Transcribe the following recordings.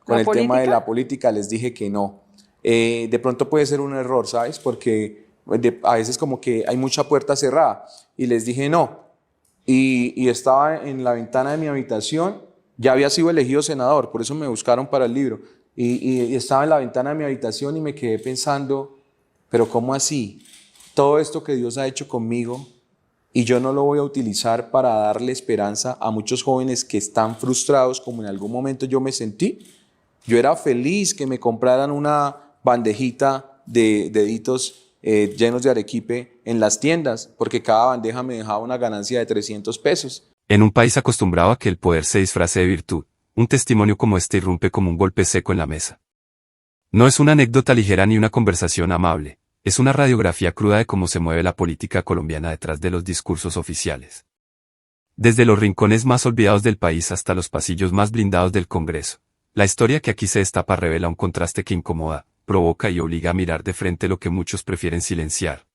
con el tema de política? la política les dije que no. De pronto puede ser un error, ¿sabes? Porque a veces como que hay mucha puerta cerrada y les dije no. Y estaba en la ventana de mi habitación, ya había sido elegido senador, por eso me buscaron para el libro. Y estaba en la ventana de mi habitación y me quedé pensando, pero ¿cómo así? Todo esto que Dios ha hecho conmigo y yo no lo voy a utilizar para darle esperanza a muchos jóvenes que están frustrados como en algún momento yo me sentí. Yo era feliz que me compraran una bandejita de deditos llenos de arequipe en las tiendas, porque cada bandeja me dejaba una ganancia de 300 pesos. En un país acostumbrado a que el poder se disfrace de virtud, un testimonio como este irrumpe como un golpe seco en la mesa. No es una anécdota ligera ni una conversación amable, es una radiografía cruda de cómo se mueve la política colombiana detrás de los discursos oficiales. Desde los rincones más olvidados del país hasta los pasillos más blindados del Congreso, la historia que aquí se destapa revela un contraste que incomoda, provoca y obliga a mirar de frente lo que muchos prefieren silenciar.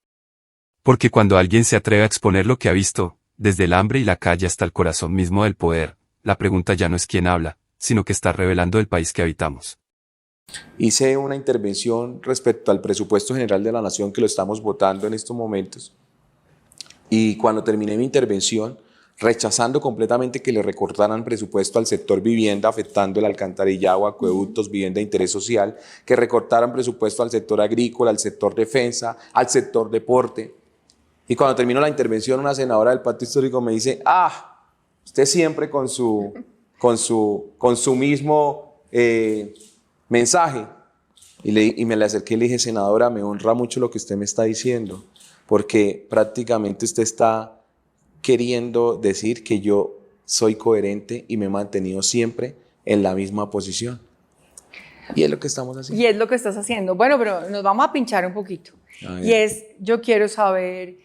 Porque cuando alguien se atreve a exponer lo que ha visto, desde el hambre y la calle hasta el corazón mismo del poder, la pregunta ya no es quién habla, sino que está revelando el país que habitamos. Hice una intervención respecto al presupuesto general de la Nación que lo estamos votando en estos momentos. Y cuando terminé mi intervención, rechazando completamente que le recortaran presupuesto al sector vivienda, afectando el alcantarillado, acueductos, vivienda de interés social, que recortaran presupuesto al sector agrícola, al sector defensa, al sector deporte. Y cuando terminó la intervención, una senadora del Pacto Histórico me dice, usted siempre con su mismo mensaje. Y me le acerqué y le dije, senadora, me honra mucho lo que usted me está diciendo, porque prácticamente usted está queriendo decir que yo soy coherente y me he mantenido siempre en la misma posición. Y es lo que estamos haciendo. Y es lo que estás haciendo. Bueno, pero nos vamos a pinchar un poquito. Y es, yo quiero saber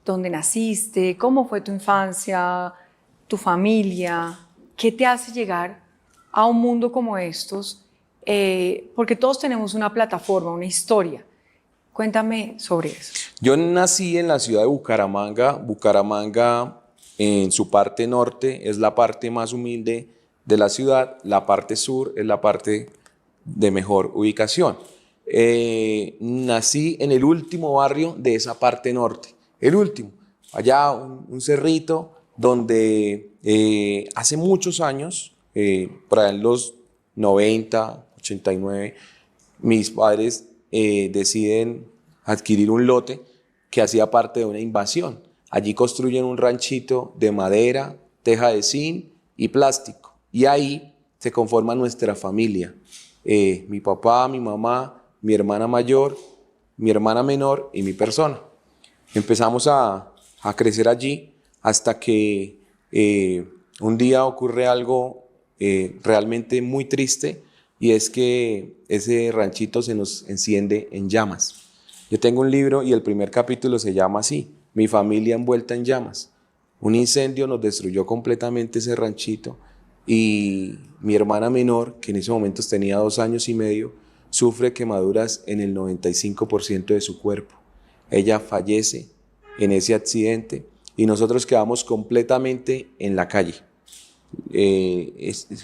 dónde naciste, cómo fue tu infancia, tu familia, qué te hace llegar a un mundo como estos, porque todos tenemos una plataforma, una historia. Cuéntame sobre eso. Yo nací en la ciudad de Bucaramanga. Bucaramanga, en su parte norte, es la parte más humilde de la ciudad. La parte sur es la parte de mejor ubicación. Nací en el último barrio de esa parte norte. El último. Allá un cerrito donde hace muchos años, por allá en los 90, 89, mis padres deciden adquirir un lote que hacía parte de una invasión. Allí construyen un ranchito de madera, teja de zinc y plástico. Y ahí se conforma nuestra familia. Mi papá, mi mamá, mi hermana mayor, mi hermana menor y mi persona. Empezamos a crecer allí hasta que un día ocurre algo realmente muy triste, y es que ese ranchito se nos enciende en llamas. Yo tengo un libro y el primer capítulo se llama así, Mi familia envuelta en llamas. Un incendio nos destruyó completamente ese ranchito y mi hermana menor, que en ese momento tenía 2 años y medio, sufre quemaduras en el 95% de su cuerpo. Ella fallece en ese accidente y nosotros quedamos completamente en la calle.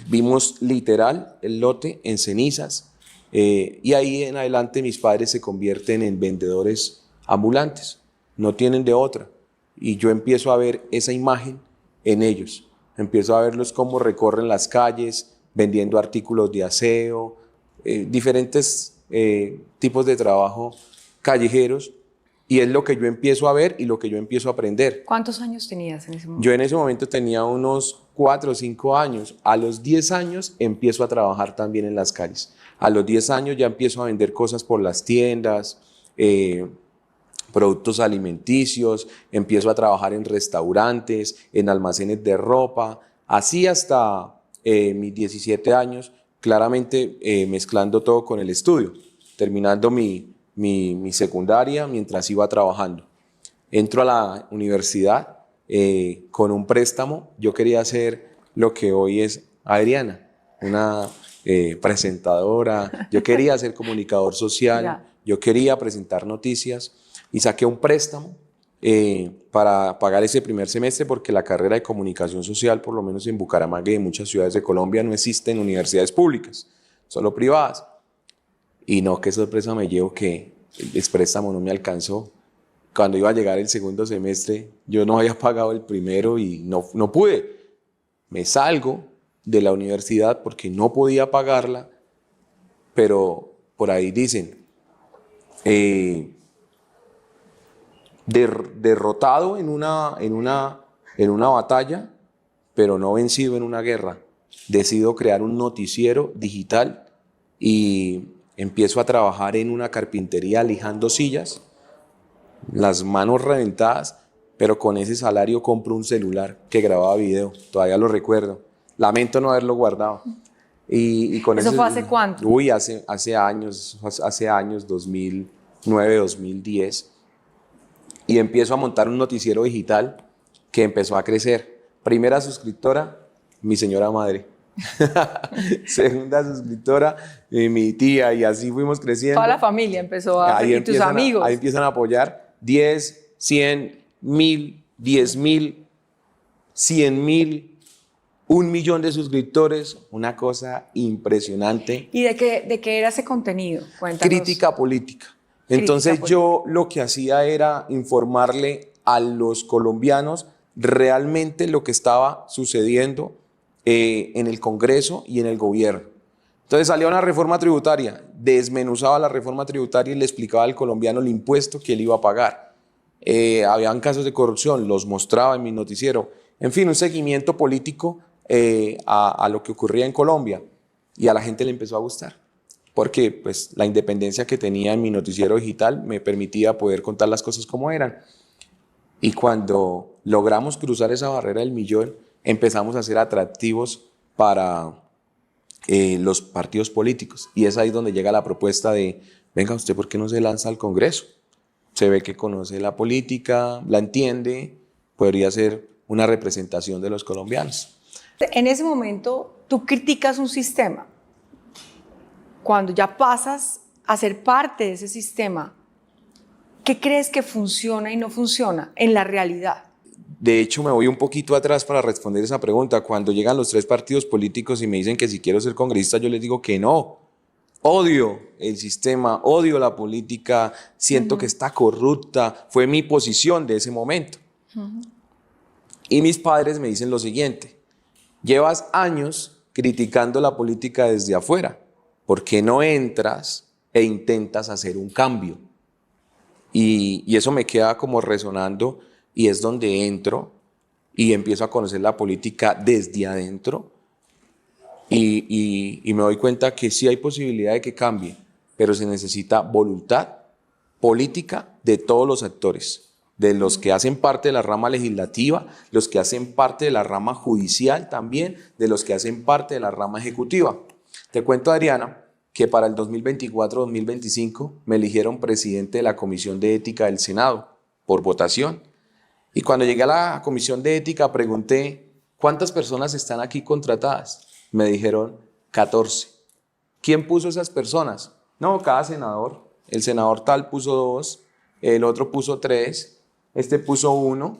Vimos literal el lote en cenizas, y ahí en adelante mis padres se convierten en vendedores ambulantes, no tienen de otra, y yo empiezo a ver esa imagen en ellos, empiezo a verlos cómo recorren las calles vendiendo artículos de aseo, diferentes tipos de trabajo callejeros, y es lo que yo empiezo a ver y lo que yo empiezo a aprender. ¿Cuántos años tenías en ese momento? Yo en ese momento tenía unos 4 o 5 años. A los 10 años empiezo a trabajar también en las calles. A los 10 años ya empiezo a vender cosas por las tiendas, productos alimenticios, empiezo a trabajar en restaurantes, en almacenes de ropa, así hasta mis 17 años, claramente mezclando todo con el estudio, terminando mi secundaria mientras iba trabajando. Entro a la universidad con un préstamo. Yo quería hacer lo que hoy es Adriana, una presentadora. Yo quería ser comunicador social, yo quería presentar noticias y saqué un préstamo para pagar ese primer semestre, porque la carrera de comunicación social, por lo menos en Bucaramanga y en muchas ciudades de Colombia, no existe en universidades públicas. solo privadas. Y no, qué sorpresa me llevo que el préstamo no me alcanzó. Cuando iba a llegar el segundo semestre, yo no había pagado el primero y no pude. Me salgo de la universidad porque no podía pagarla, pero por ahí dicen, derrotado en una batalla, pero no vencido en una guerra. Decido crear un noticiero digital y empiezo a trabajar en una carpintería lijando sillas, las manos reventadas, pero con ese salario compro un celular que grababa video, todavía lo recuerdo. Lamento no haberlo guardado. Y con ¿Eso fue hace cuánto? Uy, hace años, 2009, 2010. Y empiezo a montar un noticiero digital que empezó a crecer. Primera suscriptora, mi señora madre. Segunda suscriptora, mi tía, y así fuimos creciendo. Toda la familia empezó a... y tus amigos. Ahí empiezan a apoyar 10, 100, 1000, 10.000, 100.000, 1.000.000 de suscriptores, una cosa impresionante. ¿Y de qué era ese contenido? Cuéntanos. Crítica política. Entonces yo lo que hacía era informarle a los colombianos realmente lo que estaba sucediendo en el Congreso y en el gobierno. Entonces salía una reforma tributaria, desmenuzaba la reforma tributaria y le explicaba al colombiano el impuesto que él iba a pagar. Habían casos de corrupción, los mostraba en mi noticiero. En fin, un seguimiento político a lo que ocurría en Colombia, y a la gente le empezó a gustar, porque pues, la independencia que tenía en mi noticiero digital me permitía poder contar las cosas como eran. Y cuando logramos cruzar esa barrera del 1.000.000, empezamos a ser atractivos para los partidos políticos, y es ahí donde llega la propuesta de, venga, ¿usted por qué no se lanza al Congreso? Se ve que conoce la política, la entiende, podría ser una representación de los colombianos. En ese momento, tú criticas un sistema. Cuando ya pasas a ser parte de ese sistema, ¿qué crees que funciona y no funciona en la realidad? De hecho, me voy un poquito atrás para responder esa pregunta. Cuando llegan los 3 partidos políticos y me dicen que si quiero ser congresista, yo les digo que no. Odio el sistema, odio la política, siento que está corrupta. Fue mi posición de ese momento. Y mis padres me dicen lo siguiente: llevas años criticando la política desde afuera, ¿por qué no entras e intentas hacer un cambio? Y eso me queda como resonando, y es donde entro y empiezo a conocer la política desde adentro, y me doy cuenta que sí hay posibilidad de que cambie, pero se necesita voluntad política de todos los actores, de los que hacen parte de la rama legislativa, los que hacen parte de la rama judicial también, de los que hacen parte de la rama ejecutiva. Te cuento, Adriana, que para el 2024-2025 me eligieron presidente de la Comisión de Ética del Senado por votación. Y cuando llegué a la Comisión de Ética pregunté, ¿cuántas personas están aquí contratadas? Me dijeron 14. ¿Quién puso esas personas? No, cada senador. El senador tal puso 2, el otro puso 3, este puso 1.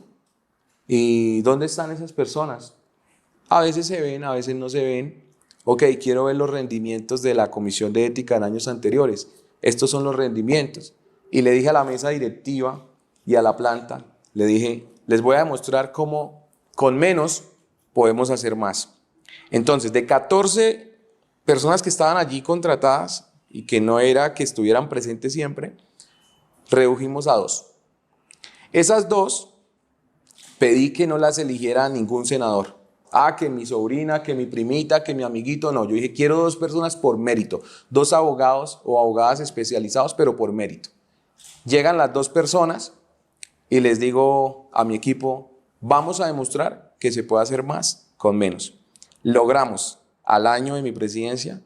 ¿Y dónde están esas personas? A veces se ven, a veces no se ven. Ok, quiero ver los rendimientos de la Comisión de Ética en años anteriores. Estos son los rendimientos. Y le dije a la mesa directiva y a la planta, le dije, les voy a demostrar cómo con menos podemos hacer más. Entonces, de 14 personas que estaban allí contratadas y que no era que estuvieran presentes siempre, redujimos a 2. Esas 2 pedí que no las eligiera ningún senador. Que mi sobrina, que mi primita, que mi amiguito, no. Yo dije, quiero 2 personas por mérito, 2 abogados o abogadas especializados, pero por mérito. Llegan las 2 personas y les digo a mi equipo, vamos a demostrar que se puede hacer más con menos. Logramos al año de mi presidencia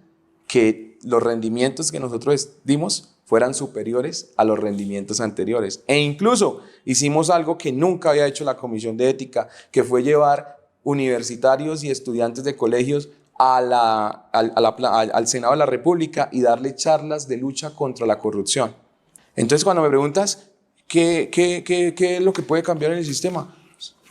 que los rendimientos que nosotros dimos fueran superiores a los rendimientos anteriores. E incluso hicimos algo que nunca había hecho la Comisión de Ética, que fue llevar universitarios y estudiantes de colegios al Senado de la República y darle charlas de lucha contra la corrupción. Entonces, cuando me preguntas qué es lo que puede cambiar en el sistema,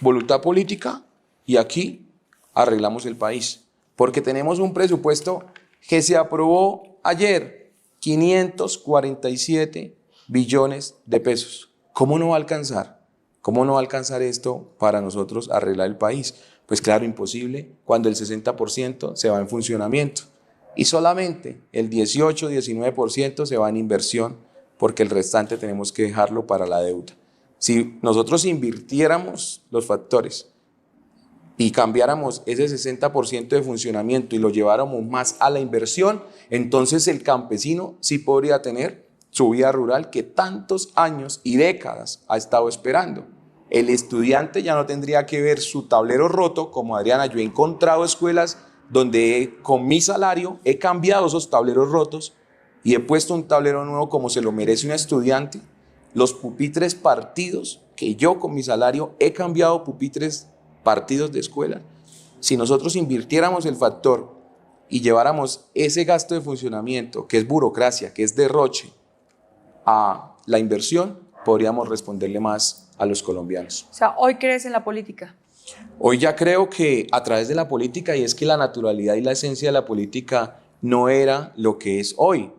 voluntad política, y aquí arreglamos el país, porque tenemos un presupuesto que se aprobó ayer, 547 billones de pesos. ¿Cómo no va a alcanzar? ¿Cómo no va a alcanzar esto para nosotros arreglar el país? Pues claro, imposible cuando el 60% se va en funcionamiento y solamente el 18-19% se va en inversión, porque el restante tenemos que dejarlo para la deuda. Si nosotros invirtiéramos los factores y cambiáramos ese 60% de funcionamiento y lo lleváramos más a la inversión, entonces el campesino sí podría tener su vida rural que tantos años y décadas ha estado esperando. El estudiante ya no tendría que ver su tablero roto, como Adriana. Yo he encontrado escuelas donde con mi salario he cambiado esos tableros rotos y he puesto un tablero nuevo como se lo merece un estudiante. Los pupitres partidos, que yo con mi salario he cambiado pupitres partidos de escuela. Si nosotros invirtiéramos el factor y lleváramos ese gasto de funcionamiento, que es burocracia, que es derroche, a la inversión, podríamos responderle más a los colombianos. O sea, ¿hoy crees en la política? Hoy ya creo que a través de la política, y es que la naturalidad y la esencia de la política no era lo que es hoy,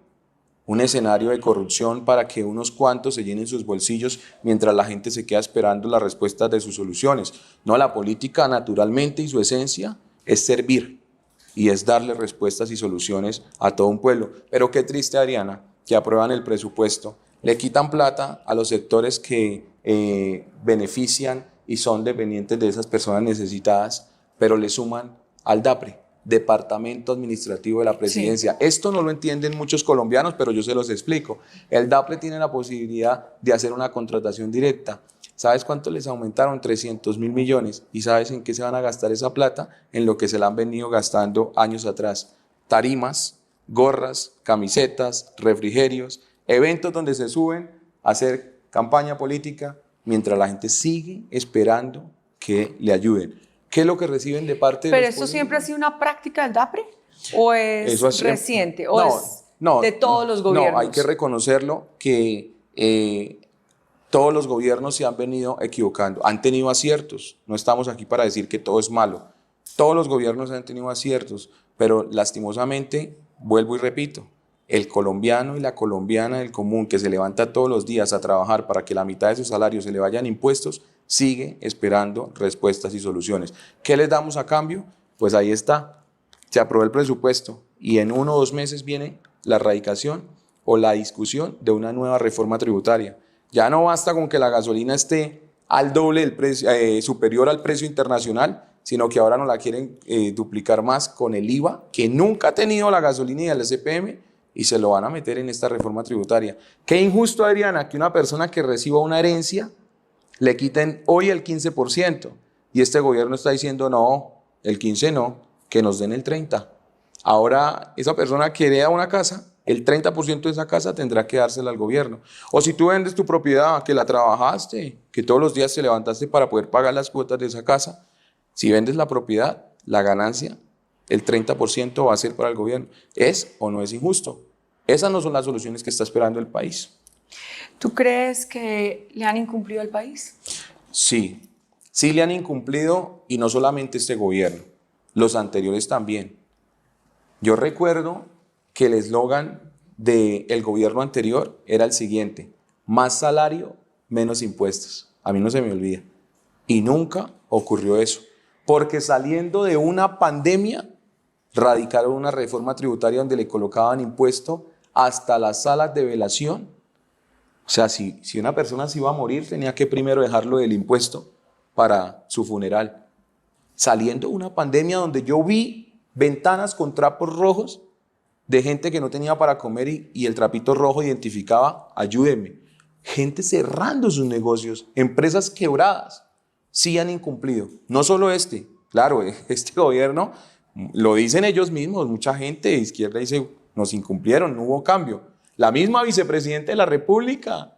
un escenario de corrupción para que unos cuantos se llenen sus bolsillos mientras la gente se queda esperando las respuestas de sus soluciones. No, la política naturalmente y su esencia es servir y es darle respuestas y soluciones a todo un pueblo. Pero qué triste, Adriana, que aprueban el presupuesto, le quitan plata a los sectores que benefician y son dependientes de esas personas necesitadas, pero le suman al DAPRE, Departamento Administrativo de la Presidencia. Sí. Esto no lo entienden muchos colombianos, pero yo se los explico. El DAPRE tiene la posibilidad de hacer una contratación directa. ¿Sabes cuánto les aumentaron? 300.000 millones. ¿Y sabes en qué se van a gastar esa plata? En lo que se la han venido gastando años atrás. Tarimas, gorras, camisetas, refrigerios, eventos donde se suben a hacer campaña política mientras la gente sigue esperando que le ayuden. ¿Qué es lo que reciben de parte de ¿Pero los eso siempre ha sido una práctica del DAPRE? ¿O es reciente? ¿O es de todos los gobiernos? No, hay que reconocerlo que todos los gobiernos se han venido equivocando. Han tenido aciertos. No estamos aquí para decir que todo es malo. Todos los gobiernos han tenido aciertos, pero lastimosamente, vuelvo y repito, el colombiano y la colombiana del común que se levanta todos los días a trabajar para que la mitad de sus salarios se le vayan impuestos, sigue esperando respuestas y soluciones. ¿Qué les damos a cambio? Pues ahí está, se aprobó el presupuesto y en 1 o 2 meses viene la erradicación o la discusión de una nueva reforma tributaria. Ya no basta con que la gasolina esté al doble del precio, superior al precio internacional, sino que ahora nos la quieren duplicar más con el IVA, que nunca ha tenido la gasolina y el SPM, y se lo van a meter en esta reforma tributaria. Qué injusto, Adriana, que una persona que reciba una herencia le quiten hoy el 15%, y este gobierno está diciendo no, el 15% no, que nos den el 30%. Ahora esa persona que hereda una casa, el 30% de esa casa tendrá que dársela al gobierno. O si tú vendes tu propiedad, que la trabajaste, que todos los días te levantaste para poder pagar las cuotas de esa casa, si vendes la propiedad, la ganancia, el 30% va a ser para el gobierno. ¿Es o no es injusto? Esas no son las soluciones que está esperando el país. ¿Tú crees que le han incumplido al país? Sí, sí le han incumplido, y no solamente este gobierno, los anteriores también. Yo recuerdo que el eslogan del gobierno anterior era el siguiente: más salario, menos impuestos. A mí no se me olvida. Y nunca ocurrió eso, porque saliendo de una pandemia, radicaron una reforma tributaria donde le colocaban impuesto hasta las salas de velación. O sea, si una persona se iba a morir, tenía que primero dejarlo del impuesto para su funeral. Saliendo de una pandemia donde yo vi ventanas con trapos rojos de gente que no tenía para comer y el trapito rojo identificaba, ayúdenme. Gente cerrando sus negocios, empresas quebradas, sí han incumplido. No solo claro, este gobierno, lo dicen ellos mismos, mucha gente de izquierda dice, nos incumplieron, no hubo cambio. La misma vicepresidenta de la República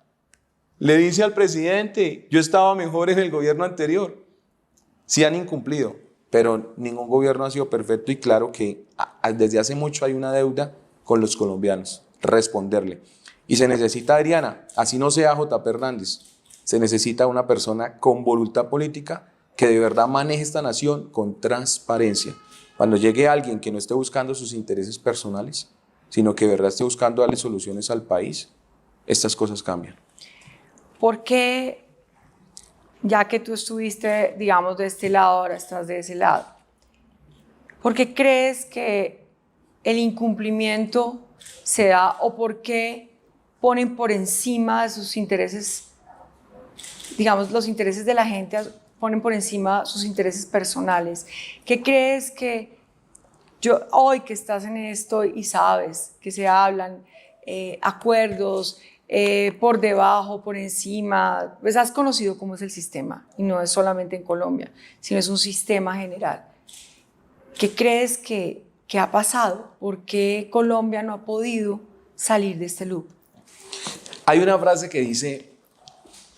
le dice al presidente, yo estaba mejor en el gobierno anterior. Sí han incumplido, pero ningún gobierno ha sido perfecto, y claro que desde hace mucho hay una deuda con los colombianos, responderle. Y se necesita, Adriana, así no sea J.P. Hernández, se necesita una persona con voluntad política que de verdad maneje esta nación con transparencia. Cuando llegue alguien que no esté buscando sus intereses personales, sino que de verdad esté buscando darle soluciones al país, estas cosas cambian. ¿Por qué, ya que tú estuviste, digamos, de este lado, ahora estás de ese lado, por qué crees que el incumplimiento se da o por qué ponen por encima de sus intereses, digamos, los intereses de la gente, ponen por encima sus intereses personales? ¿Qué crees que hoy que estás en esto y sabes que se hablan acuerdos por debajo, por encima, pues has conocido cómo es el sistema y no es solamente en Colombia, sino es un sistema general? ¿Qué crees que ha pasado? ¿Por qué Colombia no ha podido salir de este loop? Hay una frase que dice,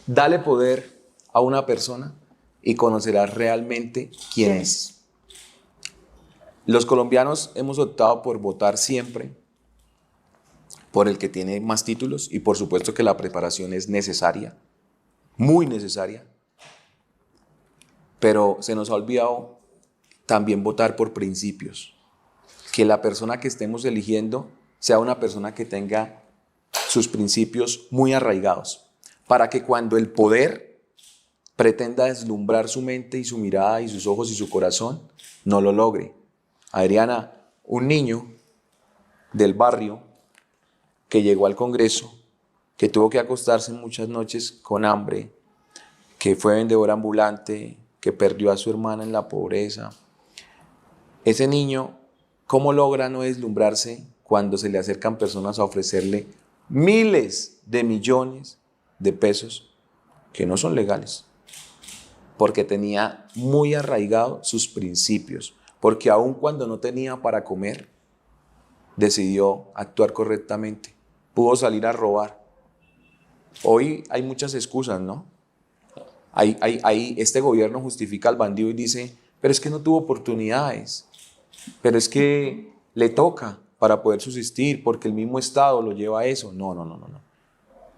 dale poder a una persona y conocerás realmente quién es. Los colombianos hemos optado por votar siempre por el que tiene más títulos y por supuesto que la preparación es necesaria, muy necesaria, pero se nos ha olvidado también votar por principios, que la persona que estemos eligiendo sea una persona que tenga sus principios muy arraigados, para que cuando el poder pretenda deslumbrar su mente y su mirada y sus ojos y su corazón, no lo logre. Adriana, un niño del barrio que llegó al Congreso, que tuvo que acostarse muchas noches con hambre, que fue vendedor ambulante, que perdió a su hermana en la pobreza. Ese niño, ¿cómo logra no deslumbrarse cuando se le acercan personas a ofrecerle miles de millones de pesos que no son legales? Porque tenía muy arraigado sus principios, porque aun cuando no tenía para comer, decidió actuar correctamente, pudo salir a robar. Hoy hay muchas excusas, ¿no? Este gobierno justifica al bandido y dice, pero es que no tuvo oportunidades, pero es que le toca para poder subsistir, porque el mismo Estado lo lleva a eso. No.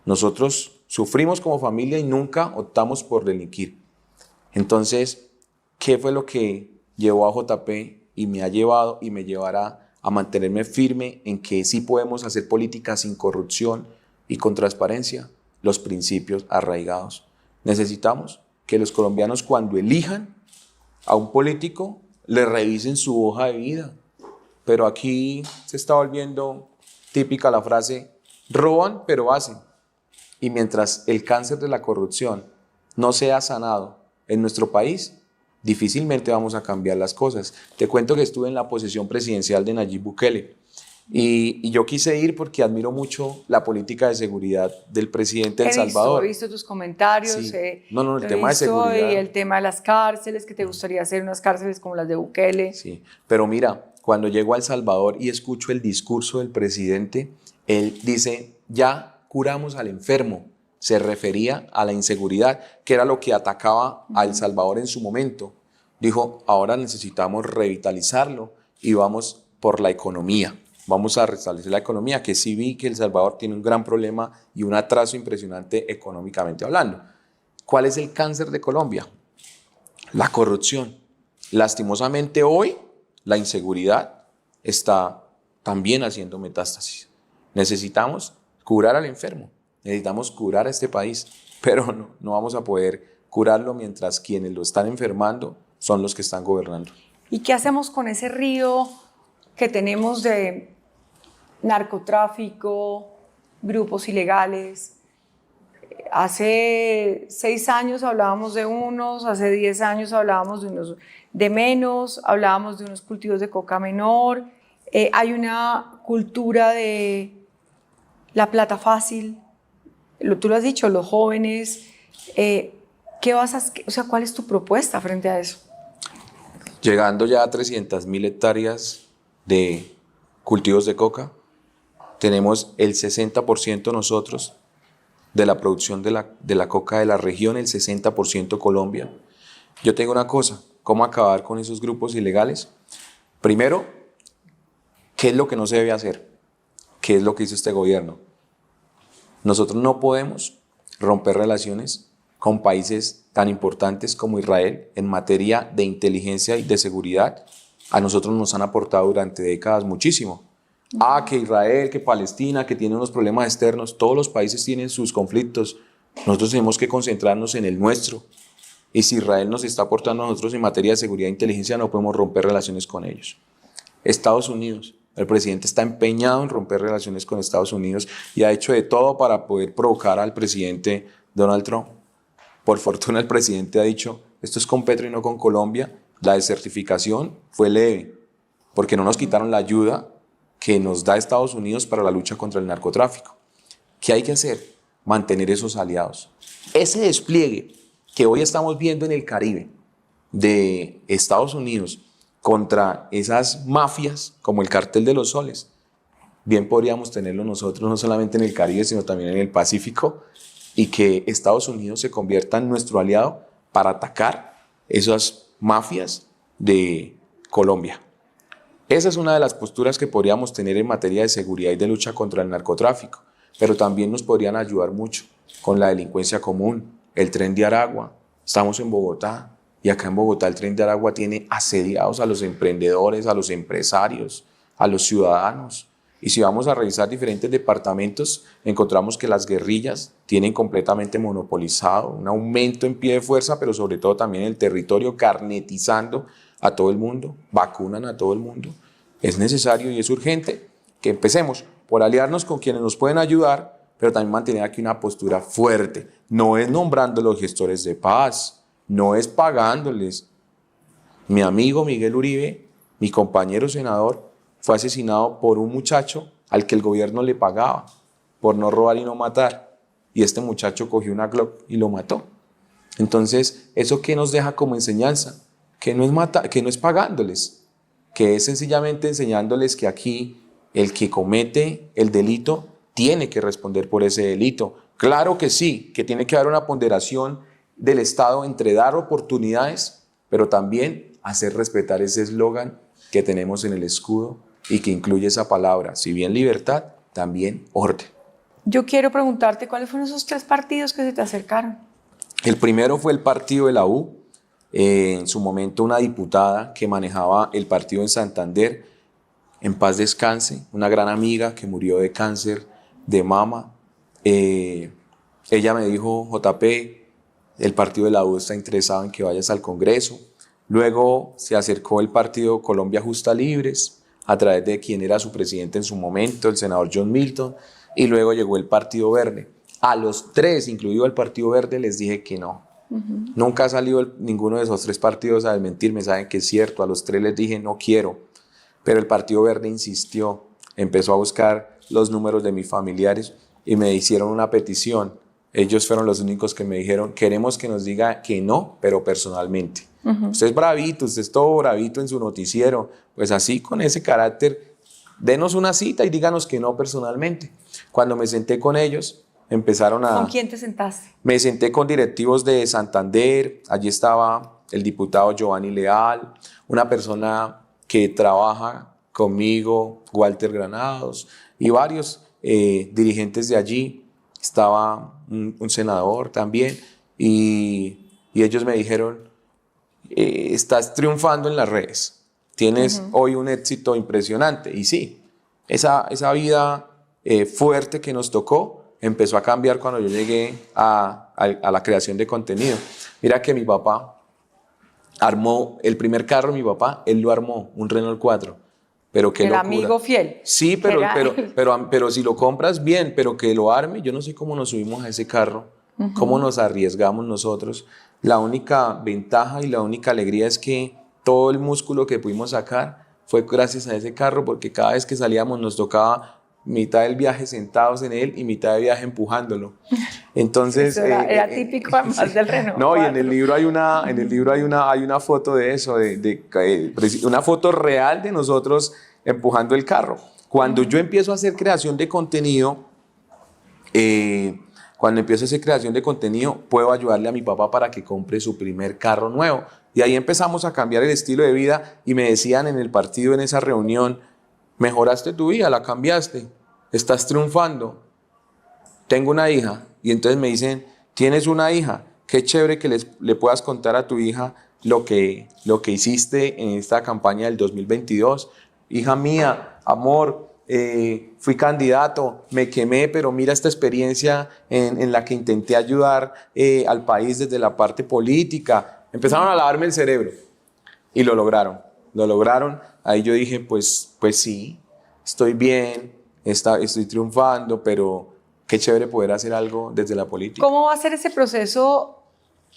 Nosotros sufrimos como familia y nunca optamos por delinquir. Entonces, ¿qué fue lo que llevó a JP y me ha llevado y me llevará a mantenerme firme en que sí podemos hacer políticas sin corrupción y con transparencia? Los principios arraigados. Necesitamos que los colombianos, cuando elijan a un político, le revisen su hoja de vida. Pero aquí se está volviendo típica la frase, roban pero hacen. Y mientras el cáncer de la corrupción no sea sanado en nuestro país, difícilmente vamos a cambiar las cosas. Te cuento que estuve en la posesión presidencial de Nayib Bukele y yo quise ir porque admiro mucho la política de seguridad del presidente de El Salvador. He visto tus comentarios. Sí. El tema de seguridad. Y el tema de las cárceles, que te gustaría hacer unas cárceles como las de Bukele. Sí, pero mira, cuando llego a El Salvador y escucho el discurso del presidente, él dice, ya curamos al enfermo. Se refería a la inseguridad, que era lo que atacaba a El Salvador en su momento. Dijo, ahora necesitamos revitalizarlo y vamos por la economía. Vamos a restablecer la economía, que sí vi que El Salvador tiene un gran problema y un atraso impresionante económicamente hablando. ¿Cuál es el cáncer de Colombia? La corrupción. Lastimosamente hoy, la inseguridad está también haciendo metástasis. Necesitamos curar al enfermo. Necesitamos curar a este país, pero no vamos a poder curarlo mientras quienes lo están enfermando son los que están gobernando. ¿Y qué hacemos con ese río que tenemos de narcotráfico, grupos ilegales? Hace 6 años hablábamos de unos, hace 10 años hablábamos de unos de menos, hablábamos de unos cultivos de coca menor. Hay una cultura de la plata fácil. Tú lo has dicho, los jóvenes, ¿cuál es tu propuesta frente a eso? Llegando ya a 300.000 hectáreas de cultivos de coca, tenemos el 60% nosotros de la producción de la coca de la región, el 60% Colombia. Yo tengo una cosa, ¿cómo acabar con esos grupos ilegales? Primero, ¿qué es lo que no se debe hacer? ¿Qué es lo que hizo este gobierno? Nosotros no podemos romper relaciones con países tan importantes como Israel en materia de inteligencia y de seguridad a nosotros nos han aportado durante décadas muchísimo. Que Israel, que Palestina, que tiene unos problemas externos, todos los países tienen sus conflictos. Nosotros tenemos que concentrarnos en el nuestro. Y si Israel nos está aportando a nosotros en materia de seguridad e inteligencia, no podemos romper relaciones con ellos. Estados Unidos, el presidente está empeñado en romper relaciones con Estados Unidos y ha hecho de todo para poder provocar al presidente Donald Trump. Por fortuna el presidente ha dicho, esto es con Petro y no con Colombia. La desertificación fue leve, porque no nos quitaron la ayuda que nos da Estados Unidos para la lucha contra el narcotráfico. ¿Qué hay que hacer? Mantener esos aliados. Ese despliegue que hoy estamos viendo en el Caribe de Estados Unidos contra esas mafias como el Cartel de los Soles, bien podríamos tenerlo nosotros no solamente en el Caribe, sino también en el Pacífico, y que Estados Unidos se convierta en nuestro aliado para atacar esas mafias de Colombia. Esa es una de las posturas que podríamos tener en materia de seguridad y de lucha contra el narcotráfico, pero también nos podrían ayudar mucho con la delincuencia común, el Tren de Aragua. Estamos en Bogotá y acá en Bogotá el Tren de Aragua tiene asediados a los emprendedores, a los empresarios, a los ciudadanos. Y si vamos a revisar diferentes departamentos, encontramos que las guerrillas tienen completamente monopolizado un aumento en pie de fuerza, pero sobre todo también el territorio, carnetizando a todo el mundo, vacunan a todo el mundo. Es necesario y es urgente que empecemos por aliarnos con quienes nos pueden ayudar, pero también mantener aquí una postura fuerte. No es nombrando los gestores de paz, no es pagándoles. Mi amigo Miguel Uribe, mi compañero senador, fue asesinado por un muchacho al que el gobierno le pagaba por no robar y no matar. Y este muchacho cogió una Glock y lo mató. Entonces, ¿eso qué nos deja como enseñanza? Que no es pagándoles, que es sencillamente enseñándoles que aquí el que comete el delito tiene que responder por ese delito. Claro que sí, que tiene que haber una ponderación del Estado entre dar oportunidades, pero también hacer respetar ese eslogan que tenemos en el escudo y que incluye esa palabra, si bien libertad, también orden. Yo quiero preguntarte, ¿cuáles fueron esos 3 partidos que se te acercaron? El primero fue el partido de la U, en su momento una diputada que manejaba el partido en Santander, en paz descanse, una gran amiga que murió de cáncer de mama. Ella me dijo, JP, el partido de la U está interesado en que vayas al Congreso. Luego se acercó el partido Colombia Justa Libres, a través de quien era su presidente en su momento, el senador John Milton, y luego llegó el Partido Verde. A los 3, incluido el Partido Verde, les dije que no. Nunca ha salido ninguno de esos 3 partidos a desmentirme, saben que es cierto, a los 3 les dije no quiero, pero el Partido Verde insistió, empezó a buscar los números de mis familiares y me hicieron una petición. Ellos fueron los únicos que me dijeron, queremos que nos diga que no, pero personalmente. Usted es bravito, usted es todo bravito en su noticiero, pues así con ese carácter, denos una cita y díganos que no personalmente. Cuando me senté con ellos, empezaron a... ¿Con quién te sentaste? Me senté con directivos de Santander, allí estaba el diputado Giovanni Leal, una persona que trabaja conmigo, Walter Granados, y varios dirigentes de allí. Estaba un senador también, y ellos me dijeron, estás triunfando en las redes, tienes hoy un éxito impresionante. Y sí, esa vida fuerte que nos tocó empezó a cambiar cuando yo llegué a la creación de contenido. Mira que mi papá armó el primer carro, él lo armó, un Renault 4. Pero qué locura. Amigo fiel. Sí, pero si lo compras bien, pero que lo arme, yo no sé cómo nos subimos a ese carro, cómo nos arriesgamos nosotros. La única ventaja y la única alegría es que todo el músculo que pudimos sacar fue gracias a ese carro, porque cada vez que salíamos nos tocaba mitad del viaje sentados en él y mitad del viaje empujándolo. Entonces era típico además del Renault. No, y en el libro hay una foto de eso, una foto real de nosotros empujando el carro. Cuando yo empiezo a hacer creación de contenido, puedo ayudarle a mi papá para que compre su primer carro nuevo. Y ahí empezamos a cambiar el estilo de vida y me decían en el partido, en esa reunión, mejoraste tu vida, la cambiaste, estás triunfando. Tengo una hija. Y entonces me dicen, ¿tienes una hija? Qué chévere que le puedas contar a tu hija lo que hiciste en esta campaña del 2022. Hija mía, amor, fui candidato, me quemé, pero mira esta experiencia en la que intenté ayudar al país desde la parte política. Empezaron a lavarme el cerebro y lo lograron. Lo lograron. Ahí yo dije, pues sí, estoy bien, estoy triunfando, pero qué chévere poder hacer algo desde la política. ¿Cómo va a ser ese proceso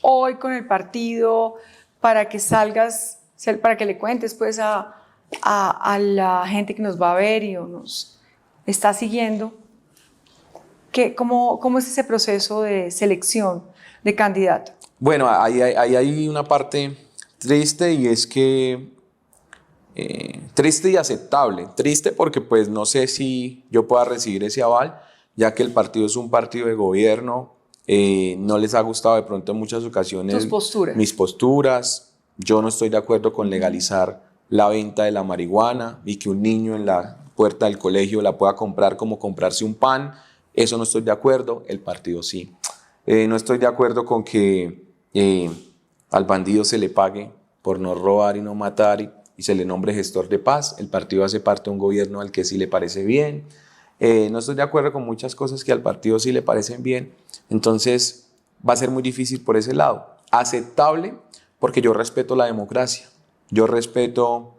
hoy con el partido para que salgas, para que le cuentes pues a la gente que nos va a ver y nos está siguiendo? ¿Cómo es ese proceso de selección de candidato? Bueno, ahí hay una parte triste y es que triste y aceptable. Triste porque pues no sé si yo pueda recibir ese aval, ya que el partido es un partido de gobierno. No les ha gustado de pronto en muchas ocasiones mis posturas. Yo no estoy de acuerdo con legalizar la venta de la marihuana y que un niño en la puerta del colegio la pueda comprar como comprarse un pan. Eso no estoy de acuerdo, el partido sí. No estoy de acuerdo con que al bandido se le pague por no robar y no matar y se le nombre gestor de paz. El partido hace parte de un gobierno al que sí le parece bien. No estoy de acuerdo con muchas cosas que al partido sí le parecen bien. Entonces va a ser muy difícil por ese lado. Aceptable porque yo respeto la democracia. Yo respeto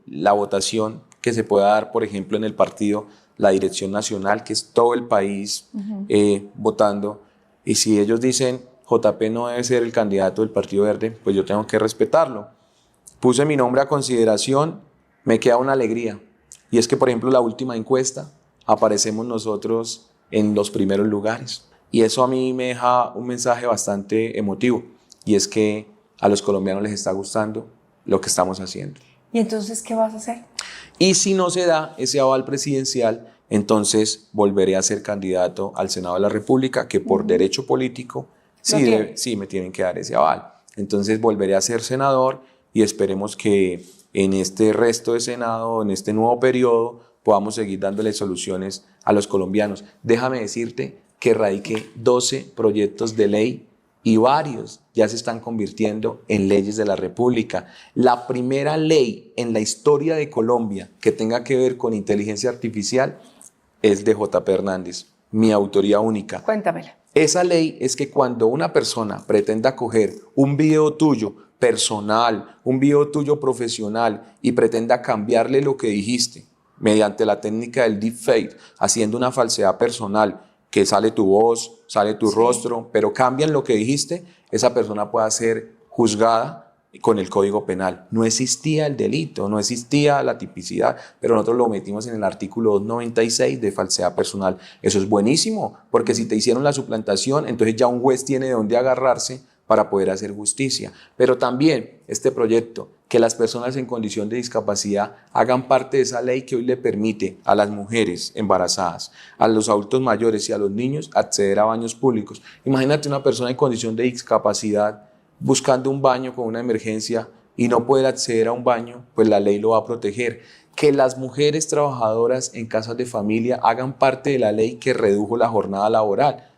la votación que se pueda dar, por ejemplo, en el partido, la dirección nacional, que es todo el país votando. Y si ellos dicen JP no debe ser el candidato del Partido Verde, pues yo tengo que respetarlo. Puse mi nombre a consideración, me queda una alegría. Y es que, por ejemplo, la última encuesta, aparecemos nosotros en los primeros lugares. Y eso a mí me deja un mensaje bastante emotivo. Y es que a los colombianos les está gustando lo que estamos haciendo. ¿Y entonces qué vas a hacer? Y si no se da ese aval presidencial, entonces volveré a ser candidato al Senado de la República, que por derecho político sí me tienen que dar ese aval. Entonces volveré a ser senador y esperemos que en este resto de Senado, en este nuevo periodo, podamos seguir dándole soluciones a los colombianos. Déjame decirte que radiqué 12 proyectos de ley y varios ya se están convirtiendo en leyes de la República. La primera ley en la historia de Colombia que tenga que ver con inteligencia artificial es de JP Hernández, mi autoría única. Cuéntamela. Esa ley es que cuando una persona pretenda coger un video tuyo personal, un video tuyo profesional y pretenda cambiarle lo que dijiste mediante la técnica del deepfake, haciendo una falsedad personal, que sale tu voz, sale tu rostro, pero cambian lo que dijiste, esa persona puede ser juzgada con el Código Penal. No existía el delito, no existía la tipicidad, pero nosotros lo metimos en el artículo 296 de falsedad personal. Eso es buenísimo, porque si te hicieron la suplantación, entonces ya un juez tiene de dónde agarrarse para poder hacer justicia. Pero también este proyecto, que las personas en condición de discapacidad hagan parte de esa ley que hoy le permite a las mujeres embarazadas, a los adultos mayores y a los niños acceder a baños públicos. Imagínate una persona en condición de discapacidad buscando un baño con una emergencia y no poder acceder a un baño, pues la ley lo va a proteger. Que las mujeres trabajadoras en casas de familia hagan parte de la ley que redujo la jornada laboral.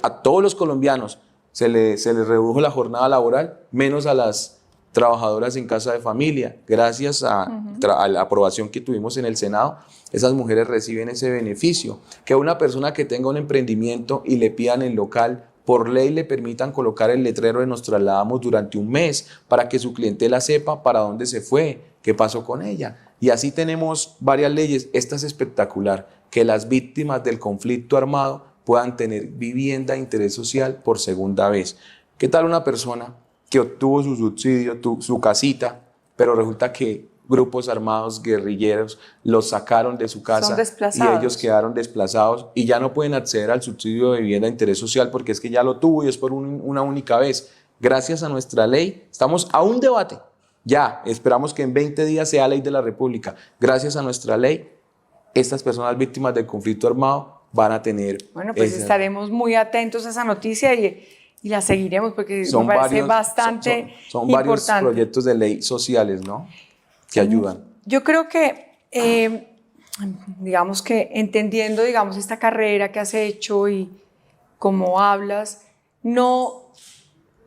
A todos los colombianos se les redujo la jornada laboral, menos a las trabajadoras en casa de familia. Gracias a la aprobación que tuvimos en el Senado, esas mujeres reciben ese beneficio. Que una persona que tenga un emprendimiento y le pidan el local, por ley le permitan colocar el letrero de nos trasladamos durante un mes para que su clientela sepa para dónde se fue, qué pasó con ella. Y así tenemos varias leyes. Esta es espectacular, que las víctimas del conflicto armado puedan tener vivienda de interés social por segunda vez. ¿Qué tal una persona que obtuvo su subsidio, su casita, pero resulta que grupos armados, guerrilleros, los sacaron de su casa y ellos quedaron desplazados y ya no pueden acceder al subsidio de vivienda de interés social porque es que ya lo tuvo y es por una única vez? Gracias a nuestra ley, estamos a un debate. Ya, esperamos que en 20 días sea ley de la República. Gracias a nuestra ley, estas personas víctimas del conflicto armado van a tener... Bueno, pues estaremos muy atentos a esa noticia y la seguiremos porque me parece bastante son varios proyectos de ley sociales, ¿no?, que ayudan. Yo creo que, digamos que entendiendo, digamos, esta carrera que has hecho y cómo hablas, no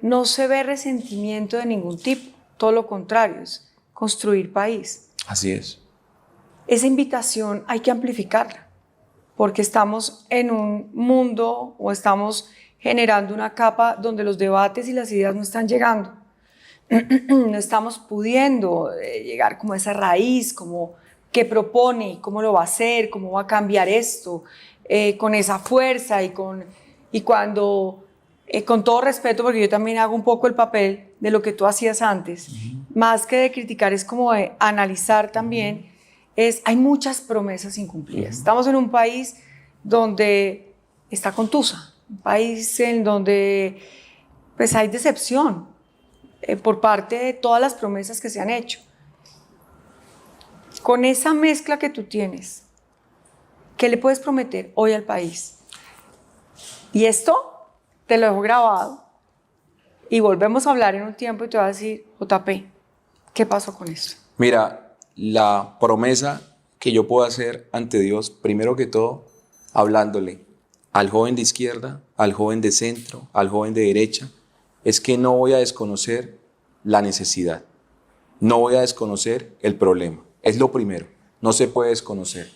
no se ve resentimiento de ningún tipo, todo lo contrario, es construir país. Así es. Esa invitación hay que amplificarla, porque estamos en un mundo o estamos generando una capa donde los debates y las ideas no están llegando. No estamos pudiendo llegar como a esa raíz, como qué propone, cómo lo va a hacer, cómo va a cambiar esto, con esa fuerza y cuando, con todo respeto, porque yo también hago un poco el papel de lo que tú hacías antes, más que de criticar es como de analizar también, hay muchas promesas incumplidas. Estamos en un país donde está contusa, un país en donde pues hay decepción por parte de todas las promesas que se han hecho. Con esa mezcla que tú tienes, ¿qué le puedes prometer hoy al país? Y esto te lo dejo grabado y volvemos a hablar en un tiempo y te voy a decir, JP, ¿qué pasó con esto? Mira, la promesa que yo puedo hacer ante Dios, primero que todo, hablándole al joven de izquierda, al joven de centro, al joven de derecha, es que no voy a desconocer la necesidad, no voy a desconocer el problema. Es lo primero, no se puede desconocer,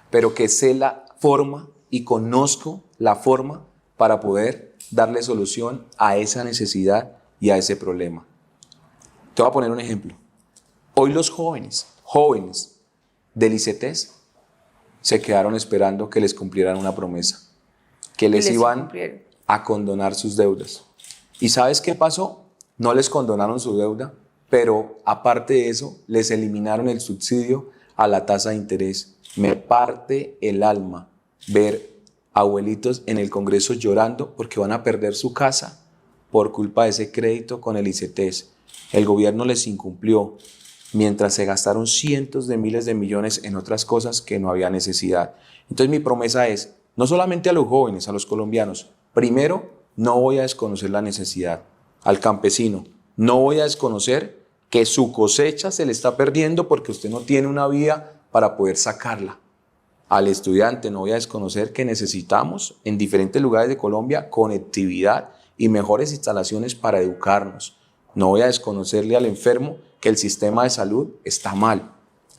pero que sé la forma y conozco la forma para poder darle solución a esa necesidad y a ese problema. Te voy a poner un ejemplo. Hoy los jóvenes del ICETES se quedaron esperando que les cumplieran una promesa, que les iban a condonar sus deudas. ¿Y sabes qué pasó? No les condonaron su deuda, pero aparte de eso, les eliminaron el subsidio a la tasa de interés. Me parte el alma ver abuelitos en el Congreso llorando porque van a perder su casa por culpa de ese crédito con el ICETES. El gobierno les incumplió, mientras se gastaron cientos de miles de millones en otras cosas que no había necesidad. Entonces mi promesa es, no solamente a los jóvenes, a los colombianos, primero, no voy a desconocer la necesidad. Al campesino, no voy a desconocer que su cosecha se le está perdiendo porque usted no tiene una vía para poder sacarla. Al estudiante, no voy a desconocer que necesitamos en diferentes lugares de Colombia conectividad y mejores instalaciones para educarnos. No voy a desconocerle al enfermo que el sistema de salud está mal.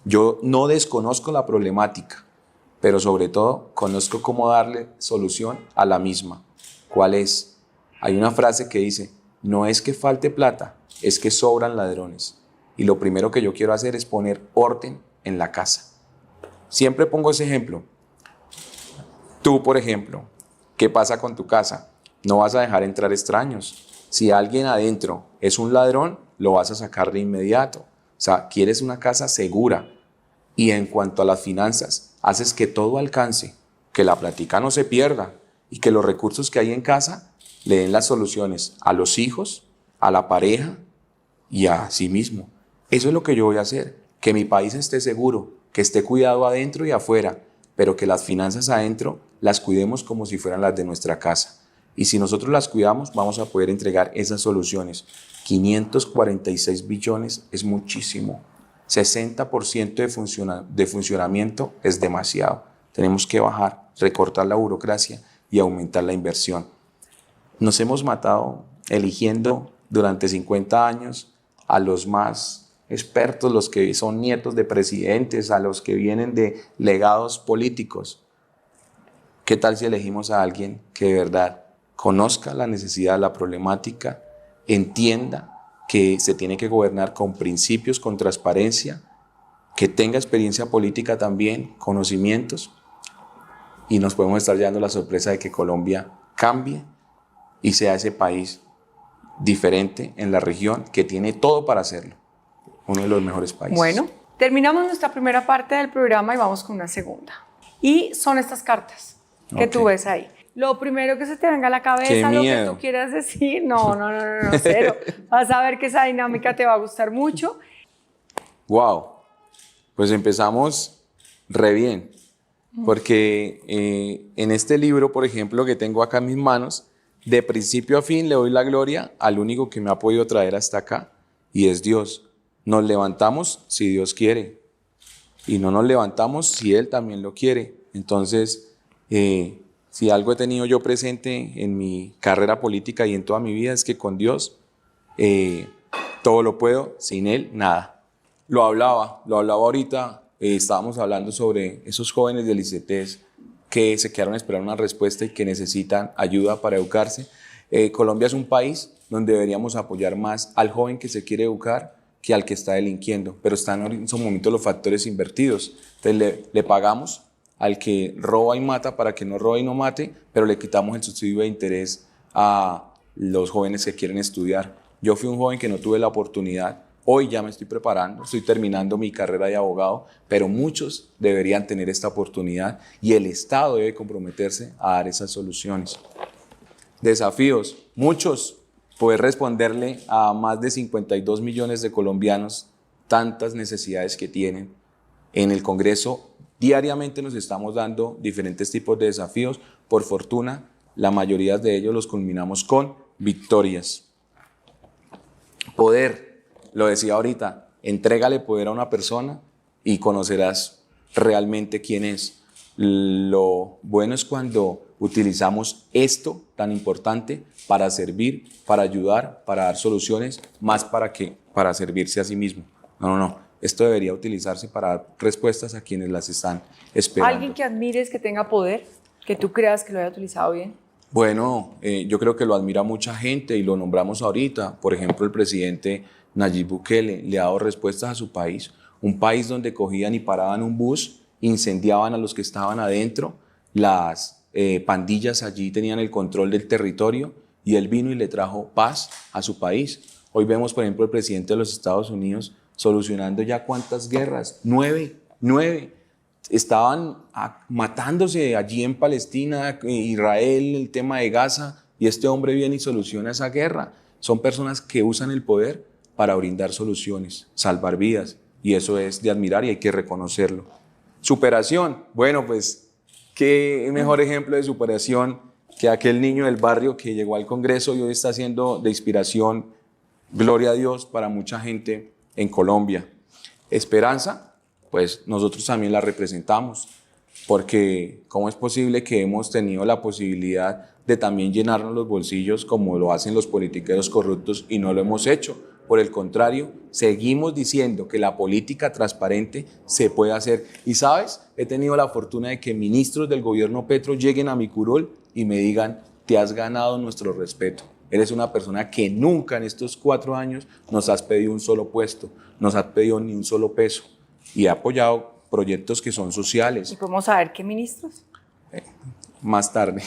Yo no desconozco la problemática, pero sobre todo conozco cómo darle solución a la misma. ¿Cuál es? Hay una frase que dice, no es que falte plata, es que sobran ladrones. Y lo primero que yo quiero hacer es poner orden en la casa. Siempre pongo ese ejemplo. Tú, por ejemplo, ¿qué pasa con tu casa? No vas a dejar entrar extraños. Si alguien adentro es un ladrón, lo vas a sacar de inmediato. O sea, quieres una casa segura. Y en cuanto a las finanzas, haces que todo alcance, que la plática no se pierda y que los recursos que hay en casa le den las soluciones a los hijos, a la pareja y a sí mismo. Eso es lo que yo voy a hacer, que mi país esté seguro, que esté cuidado adentro y afuera, pero que las finanzas adentro las cuidemos como si fueran las de nuestra casa. Y si nosotros las cuidamos, vamos a poder entregar esas soluciones. 546 billones es muchísimo. 60% de funcionamiento es demasiado. Tenemos que bajar, recortar la burocracia y aumentar la inversión. Nos hemos matado eligiendo durante 50 años a los más expertos, los que son nietos de presidentes, a los que vienen de legados políticos. ¿Qué tal si elegimos a alguien que de verdad conozca la necesidad, la problemática, entienda que se tiene que gobernar con principios, con transparencia, que tenga experiencia política también, conocimientos, y nos podemos estar llevando la sorpresa de que Colombia cambie y sea ese país diferente en la región que tiene todo para hacerlo, uno de los mejores países. Bueno, terminamos nuestra primera parte del programa y vamos con una segunda. Y son estas cartas que tú ves ahí. Lo primero que se te venga a la cabeza, lo que tú quieras decir, no, cero. Vas a ver que esa dinámica te va a gustar mucho. Wow, pues empezamos re bien, porque en este libro, por ejemplo, que tengo acá en mis manos, de principio a fin le doy la gloria al único que me ha podido traer hasta acá, y es Dios. Nos levantamos si Dios quiere, y no nos levantamos si Él también lo quiere. Entonces, si algo he tenido yo presente en mi carrera política y en toda mi vida es que con Dios todo lo puedo, sin Él nada. Lo hablaba ahorita, estábamos hablando sobre esos jóvenes del ICETES que se quedaron a esperar una respuesta y que necesitan ayuda para educarse. Colombia es un país donde deberíamos apoyar más al joven que se quiere educar que al que está delinquiendo, pero están en esos momentos los factores invertidos. Entonces le pagamos al que roba y mata para que no robe y no mate, pero le quitamos el subsidio de interés a los jóvenes que quieren estudiar. Yo fui un joven que no tuve la oportunidad, hoy ya me estoy preparando, estoy terminando mi carrera de abogado, pero muchos deberían tener esta oportunidad y el Estado debe comprometerse a dar esas soluciones. Desafíos, muchos. Poder responderle a más de 52 millones de colombianos tantas necesidades que tienen. En el Congreso diariamente nos estamos dando diferentes tipos de desafíos. Por fortuna, la mayoría de ellos los culminamos con victorias. Poder, lo decía ahorita, entrégale poder a una persona y conocerás realmente quién es. Lo bueno es cuando utilizamos esto tan importante para servir, para ayudar, para dar soluciones, más para servirse a sí mismo. No. Esto debería utilizarse para dar respuestas a quienes las están esperando. ¿Alguien que admires que tenga poder, que tú creas que lo haya utilizado bien? Bueno, yo creo que lo admira mucha gente y lo nombramos ahorita. Por ejemplo, el presidente Nayib Bukele le ha dado respuestas a su país. Un país donde cogían y paraban un bus, incendiaban a los que estaban adentro, las pandillas allí tenían el control del territorio y él vino y le trajo paz a su país. Hoy vemos, por ejemplo, el presidente de los Estados Unidos solucionando ya cuántas guerras, 9. Estaban matándose allí en Palestina, Israel, el tema de Gaza, y este hombre viene y soluciona esa guerra. Son personas que usan el poder para brindar soluciones, salvar vidas, y eso es de admirar y hay que reconocerlo. Superación, bueno, pues qué mejor ejemplo de superación que aquel niño del barrio que llegó al Congreso y hoy está siendo de inspiración, gloria a Dios, para mucha gente en Colombia. Esperanza, pues nosotros también la representamos, porque ¿cómo es posible que hemos tenido la posibilidad de también llenarnos los bolsillos como lo hacen los politiqueros corruptos y no lo hemos hecho? Por el contrario, seguimos diciendo que la política transparente se puede hacer. Y ¿sabes? He tenido la fortuna de que ministros del gobierno Petro lleguen a mi curul y me digan, te has ganado nuestro respeto. Eres una persona que nunca en estos 4 años nos has pedido un solo puesto, nos has pedido ni un solo peso. Y he apoyado proyectos que son sociales. ¿Y podemos saber qué ministros? Más tarde.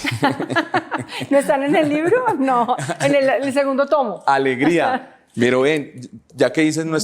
¿No están en el libro? No, en el segundo tomo. Alegría. Pero ven, ya que dices no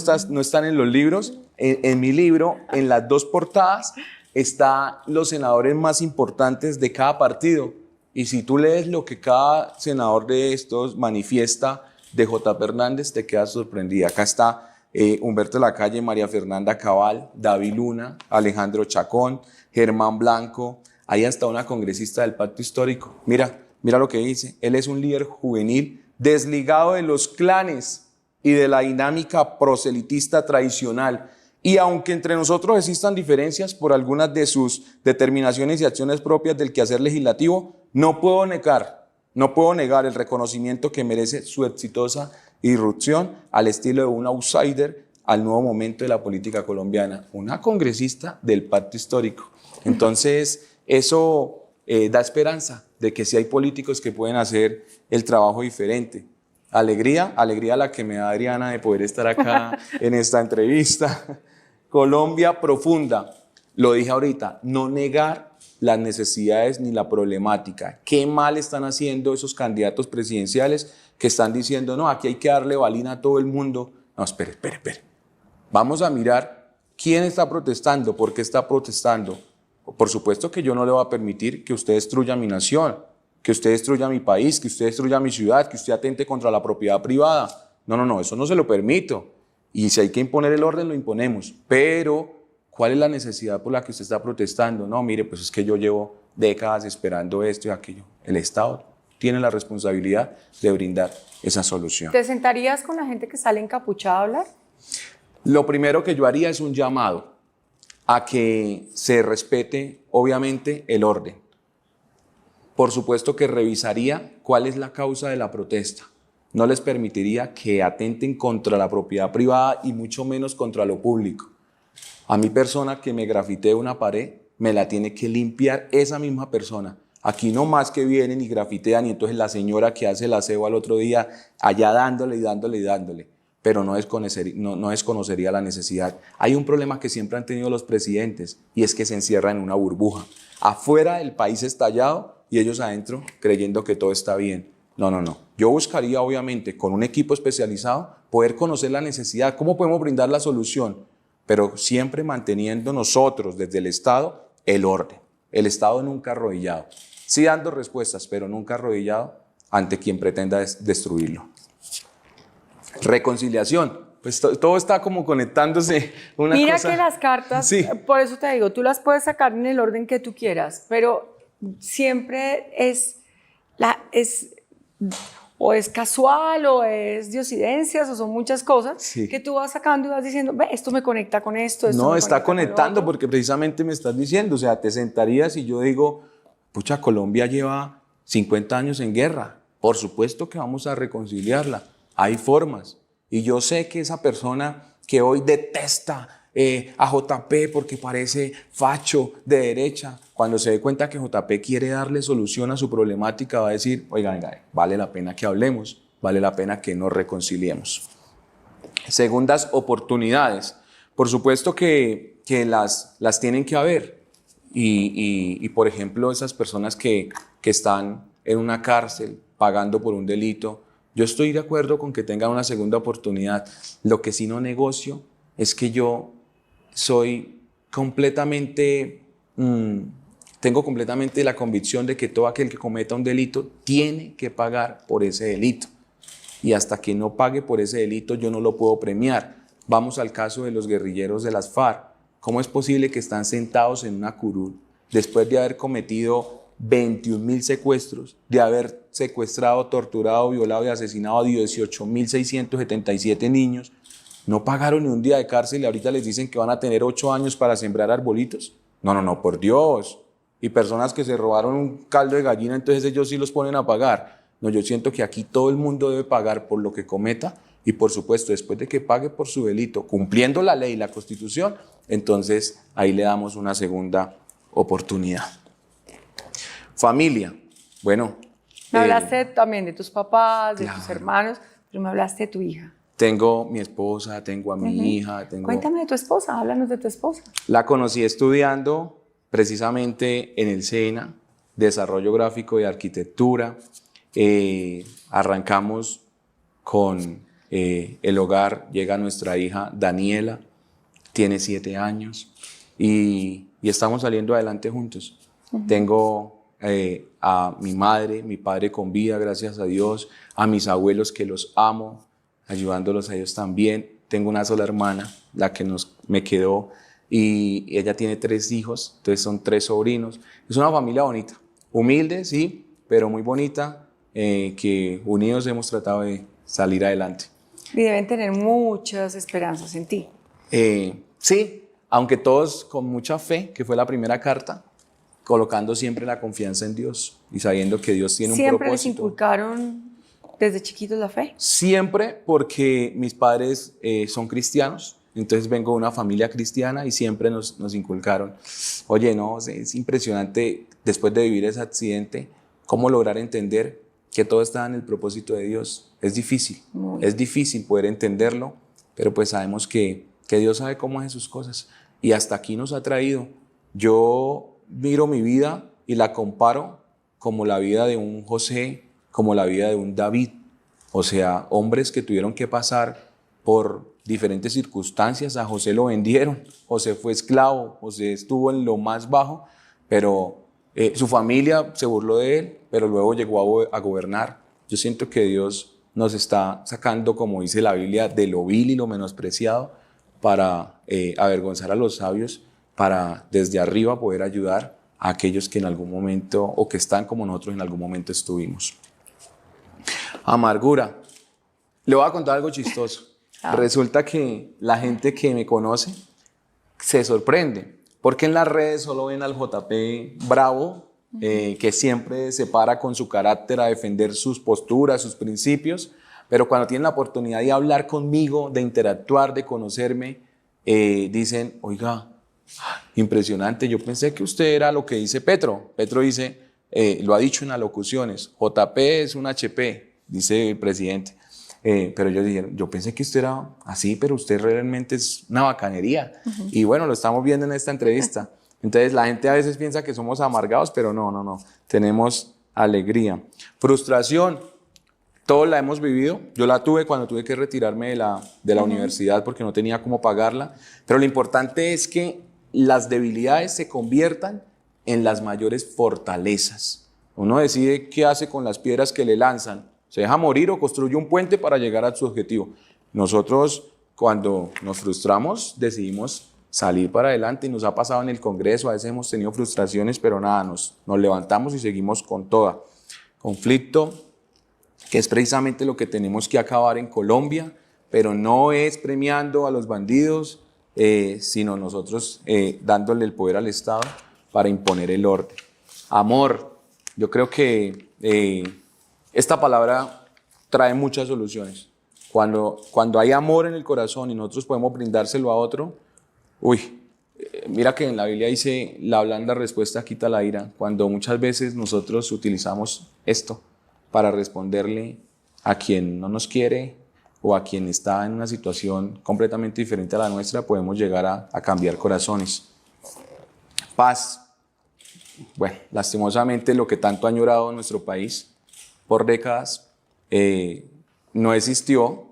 están en los libros, en mi libro, en las 2 portadas, están los senadores más importantes de cada partido. Y si tú lees lo que cada senador de estos manifiesta de J.P. Hernández, te quedas sorprendida. Acá está Humberto Lacalle, María Fernanda Cabal, David Luna, Alejandro Chacón, Germán Blanco. Ahí hasta una congresista del Pacto Histórico. Mira lo que dice. Él es un líder juvenil desligado de los clanes y de la dinámica proselitista tradicional. Y aunque entre nosotros existan diferencias por algunas de sus determinaciones y acciones propias del quehacer legislativo, no puedo negar el reconocimiento que merece su exitosa irrupción al estilo de un outsider al nuevo momento de la política colombiana, una congresista del Pacto Histórico. Entonces, eso da esperanza de que sí hay políticos que pueden hacer el trabajo diferente. Alegría la que me da Adriana de poder estar acá en esta entrevista. Colombia profunda, lo dije ahorita, no negar las necesidades ni la problemática. Qué mal están haciendo esos candidatos presidenciales que están diciendo, no, aquí hay que darle balina a todo el mundo. No, espere. Vamos a mirar quién está protestando, por qué está protestando. Por supuesto que yo no le voy a permitir que usted destruya mi nación, que usted destruya mi país, que usted destruya mi ciudad, que usted atente contra la propiedad privada. No, eso no se lo permito. Y si hay que imponer el orden, lo imponemos. Pero, ¿cuál es la necesidad por la que usted está protestando? No, mire, pues es que yo llevo décadas esperando esto y aquello. El Estado tiene la responsabilidad de brindar esa solución. ¿Te sentarías con la gente que sale encapuchada a hablar? Lo primero que yo haría es un llamado a que se respete, obviamente, el orden. por supuesto que revisaría cuál es la causa de la protesta. No les permitiría que atenten contra la propiedad privada y mucho menos contra lo público. A mi persona que me grafitee una pared, me la tiene que limpiar esa misma persona. Aquí no más que vienen y grafitean y entonces la señora que hace el aseo al otro día allá dándole y dándole y dándole, pero no desconocería la necesidad. Hay un problema que siempre han tenido los presidentes y es que se encierran en una burbuja. Afuera el país estallado y ellos adentro creyendo que todo está bien. No. Yo buscaría obviamente con un equipo especializado poder conocer la necesidad, cómo podemos brindar la solución, pero siempre manteniendo nosotros desde el Estado el orden. El Estado nunca arrodillado. Sí dando respuestas, pero nunca arrodillado ante quien pretenda destruirlo. Reconciliación. Pues todo está como conectándose una Mira cosa. que las cartas, Sí. por eso te digo, tú las puedes sacar en el orden que tú quieras, pero siempre o es casual o es diosidencias o son muchas cosas Sí. que tú vas sacando y vas diciendo, ve, esto me conecta con esto. No, me está conecta con lo conectando otro. porque precisamente me estás diciendo, o sea, te sentarías y yo digo, pucha, Colombia lleva 50 años en guerra, por supuesto que vamos a reconciliarla, hay formas. Y yo sé que esa persona que hoy detesta a JP porque parece facho de derecha, cuando se dé cuenta que JP quiere darle solución a su problemática, va a decir, oigan, vale la pena que hablemos, vale la pena que nos reconciliemos. Segundas oportunidades. Por supuesto que las tienen que haber. Y por ejemplo, esas personas que están en una cárcel pagando por un delito, yo estoy de acuerdo con que tengan una segunda oportunidad. Lo que sí no negocio es que yo soy completamente, tengo completamente la convicción de que todo aquel que cometa un delito tiene que pagar por ese delito. Y hasta que no pague por ese delito yo no lo puedo premiar. Vamos al caso de los guerrilleros de las FARC. ¿Cómo es posible que están sentados en una curul después de haber cometido 21.000 secuestros, de haber secuestrado, torturado, violado y asesinado a 18.677 niños? ¿No pagaron ni un día de cárcel y ahorita les dicen que van a tener 8 años para sembrar arbolitos? No, por Dios. Y personas que se robaron un caldo de gallina, entonces ellos sí los ponen a pagar. No, yo siento que aquí todo el mundo debe pagar por lo que cometa y por supuesto después de que pague por su delito, cumpliendo la ley y la Constitución, entonces ahí le damos una segunda oportunidad. Familia. Bueno. Me hablaste también de tus papás, de claro. tus hermanos, pero me hablaste de tu hija. Tengo mi esposa, tengo a mi hija. Cuéntame de tu esposa, háblanos de tu esposa. La conocí estudiando precisamente en el SENA, Desarrollo Gráfico y Arquitectura. Arrancamos con el hogar, llega nuestra hija Daniela, tiene 7 años y estamos saliendo adelante juntos. Tengo a mi madre, mi padre con vida, gracias a Dios, a mis abuelos que los amo, ayudándolos a ellos también. Tengo una sola hermana, la que me quedó, y ella tiene 3 hijos, entonces son 3 sobrinos. Es una familia bonita, humilde, sí, pero muy bonita, que unidos hemos tratado de salir adelante. Y deben tener muchas esperanzas en ti. Sí, aunque todos con mucha fe, que fue la primera carta, colocando siempre la confianza en Dios y sabiendo que Dios tiene un propósito. ¿Siempre les inculcaron desde chiquitos la fe? Siempre, porque mis padres son cristianos, entonces vengo de una familia cristiana y siempre nos inculcaron. Oye, no, es impresionante después de vivir ese accidente, cómo lograr entender que todo está en el propósito de Dios. Es difícil poder entenderlo, pero pues sabemos que Dios sabe cómo hace sus cosas y hasta aquí nos ha traído. Yo miro mi vida y la comparo como la vida de un José, como la vida de un David. O sea, hombres que tuvieron que pasar por diferentes circunstancias. A José lo vendieron, José fue esclavo, José estuvo en lo más bajo, pero su familia se burló de él, pero luego llegó a gobernar. Yo siento que Dios nos está sacando, como dice la Biblia, de lo vil y lo menospreciado para avergonzar a los sabios, para desde arriba poder ayudar a aquellos que en algún momento, o que están como nosotros en algún momento estuvimos. Amargura. Le voy a contar algo chistoso. Resulta que la gente que me conoce se sorprende, porque en las redes solo ven al JP bravo que siempre se para con su carácter a defender sus posturas, sus principios, pero cuando tienen la oportunidad de hablar conmigo, de interactuar, de conocerme, dicen, oiga, impresionante, yo pensé que usted era lo que dice Petro. Petro dice, lo ha dicho en alocuciones, JP es un HP, dice el presidente. Pero yo pensé que usted era así, pero usted realmente es una bacanería. Y bueno, lo estamos viendo en esta entrevista. Entonces la gente a veces piensa que somos amargados, pero no, tenemos alegría. Frustración, todos la hemos vivido. Yo la tuve cuando tuve que retirarme de la universidad porque no tenía cómo pagarla. Pero lo importante es que las debilidades se conviertan en las mayores fortalezas. Uno decide qué hace con las piedras que le lanzan. ¿Se deja morir o construye un puente para llegar a su objetivo? Nosotros, cuando nos frustramos, decidimos salir para adelante y nos ha pasado en el Congreso. A veces hemos tenido frustraciones, pero nada, nos levantamos y seguimos con toda. Conflicto, que es precisamente lo que tenemos que acabar en Colombia, pero no es premiando a los bandidos, sino nosotros dándole el poder al Estado para imponer el orden. Amor, yo creo que esta palabra trae muchas soluciones. Cuando hay amor en el corazón y nosotros podemos brindárselo a otro, mira que en la Biblia dice, la blanda respuesta quita la ira, cuando muchas veces nosotros utilizamos esto para responderle a quien no nos quiere o a quien está en una situación completamente diferente a la nuestra, podemos llegar a cambiar corazones. Paz. Bueno, lastimosamente lo que tanto ha añorado nuestro país por décadas no existió,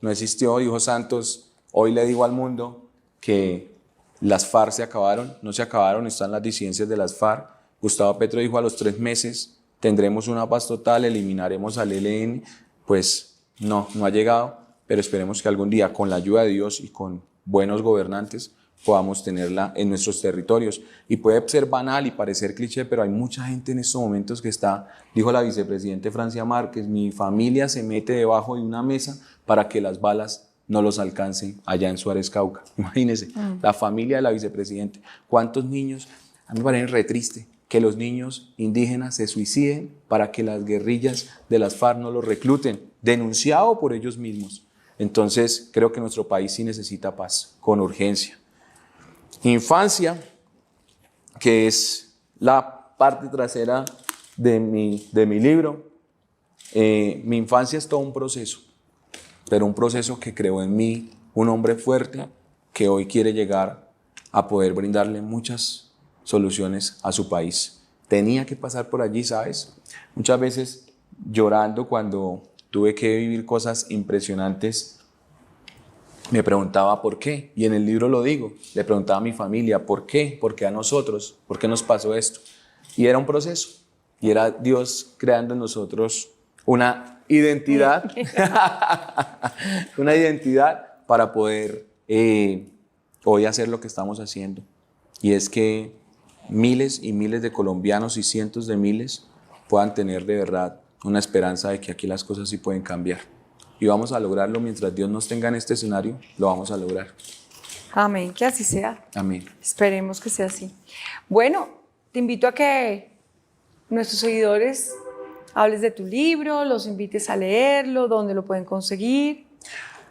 dijo Santos, hoy le digo al mundo que las FARC se acabaron, no se acabaron, están las disidencias de las FARC. Gustavo Petro dijo a los 3 meses tendremos una paz total, eliminaremos al ELN, pues no ha llegado, pero esperemos que algún día con la ayuda de Dios y con buenos gobernantes podamos tenerla en nuestros territorios. Y puede ser banal y parecer cliché, pero hay mucha gente en estos momentos que está, dijo la vicepresidenta Francia Márquez, mi familia se mete debajo de una mesa para que las balas no los alcancen allá en Suárez, Cauca. Imagínense, la familia de la vicepresidenta. ¿Cuántos niños? A mí me parece re triste que los niños indígenas se suiciden para que las guerrillas de las FARC no los recluten, denunciado por ellos mismos. Entonces, creo que nuestro país sí necesita paz, con urgencia. Infancia, que es la parte trasera de mi libro. Mi infancia es todo un proceso, pero un proceso que creó en mí un hombre fuerte que hoy quiere llegar a poder brindarle muchas soluciones a su país. Tenía que pasar por allí, ¿sabes? Muchas veces llorando cuando tuve que vivir cosas impresionantes, me preguntaba por qué, y en el libro lo digo, le preguntaba a mi familia, ¿por qué? ¿Por qué a nosotros? ¿Por qué nos pasó esto? Y era un proceso, y era Dios creando en nosotros una identidad, una identidad para poder hoy hacer lo que estamos haciendo. Y es que miles y miles de colombianos y cientos de miles puedan tener de verdad una esperanza de que aquí las cosas sí pueden cambiar. Y vamos a lograrlo mientras Dios nos tenga en este escenario, lo vamos a lograr. Amén, que así sea. Amén. Esperemos que sea así. Bueno, te invito a que nuestros seguidores hables de tu libro, los invites a leerlo, dónde lo pueden conseguir.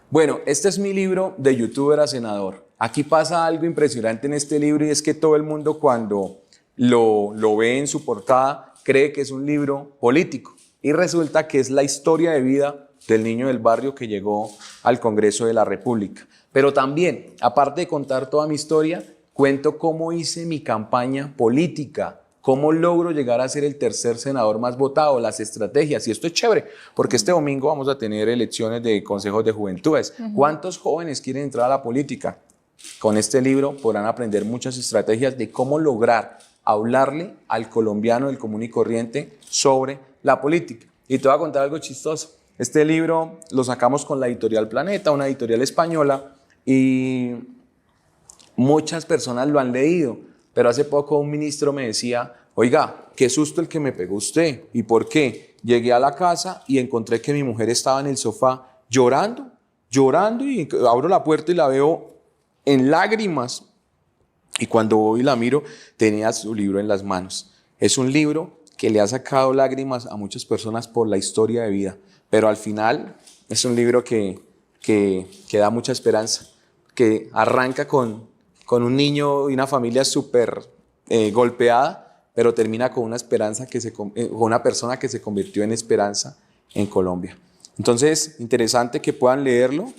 Bueno, este es mi libro de youtuber a senador. Aquí pasa algo impresionante en este libro y es que todo el mundo cuando lo ve en su portada cree que es un libro político y resulta que es la historia de vida del niño del barrio que llegó al Congreso de la República. Pero también, aparte de contar toda mi historia, cuento cómo hice mi campaña política, cómo logro llegar a ser el tercer senador más votado, las estrategias. Y esto es chévere, porque este domingo vamos a tener elecciones de consejos de juventudes. ¿Cuántos jóvenes quieren entrar a la política? Con este libro podrán aprender muchas estrategias de cómo lograr hablarle al colombiano del común y corriente sobre la política. Y te voy a contar algo chistoso. Este libro lo sacamos con la editorial Planeta, una editorial española, y muchas personas lo han leído, pero hace poco un ministro me decía, oiga, qué susto el que me pegó usted, ¿y por qué? Llegué a la casa y encontré que mi mujer estaba en el sofá llorando, y abro la puerta y la veo en lágrimas, y cuando voy y la miro, tenía su libro en las manos. Es un libro que le ha sacado lágrimas a muchas personas por la historia de vida, pero al final es un libro que da mucha esperanza, que arranca con un niño y una familia súper golpeada, pero termina con una esperanza con una persona que se convirtió en esperanza en Colombia. Entonces, interesante que puedan leerlo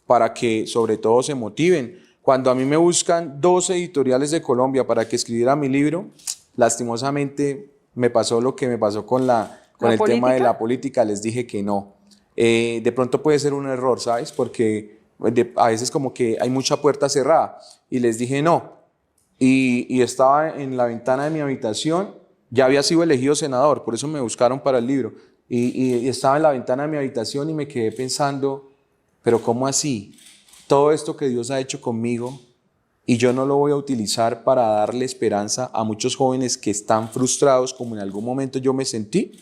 para que sobre todo se motiven. Cuando a mí me buscan 2 editoriales de Colombia para que escribiera mi libro, lastimosamente me pasó lo que me pasó con el tema de la política, les dije que no. De pronto puede ser un error, ¿sabes? Porque a veces como que hay mucha puerta cerrada y les dije no. Y estaba en la ventana de mi habitación, ya había sido elegido senador, por eso me buscaron para el libro. Y estaba en la ventana de mi habitación y me quedé pensando, pero ¿cómo así? Todo esto que Dios ha hecho conmigo y yo no lo voy a utilizar para darle esperanza a muchos jóvenes que están frustrados como en algún momento yo me sentí.